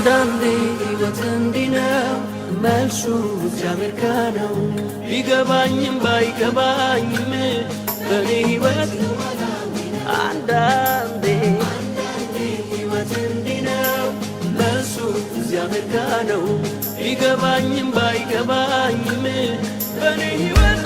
አንዳንዴ ሕይወት እንዲህ ነው መልሱ እግዚአብሔር ጋር ነው። ቢገባኝም ባይገባኝም በኔ ሕይወት አንዳንዴ ሕይወት እንዲህ ነው መልሱ እግዚአብሔር ጋር ነው። ቢገባኝም ባይገባኝም በኔ ሕይወት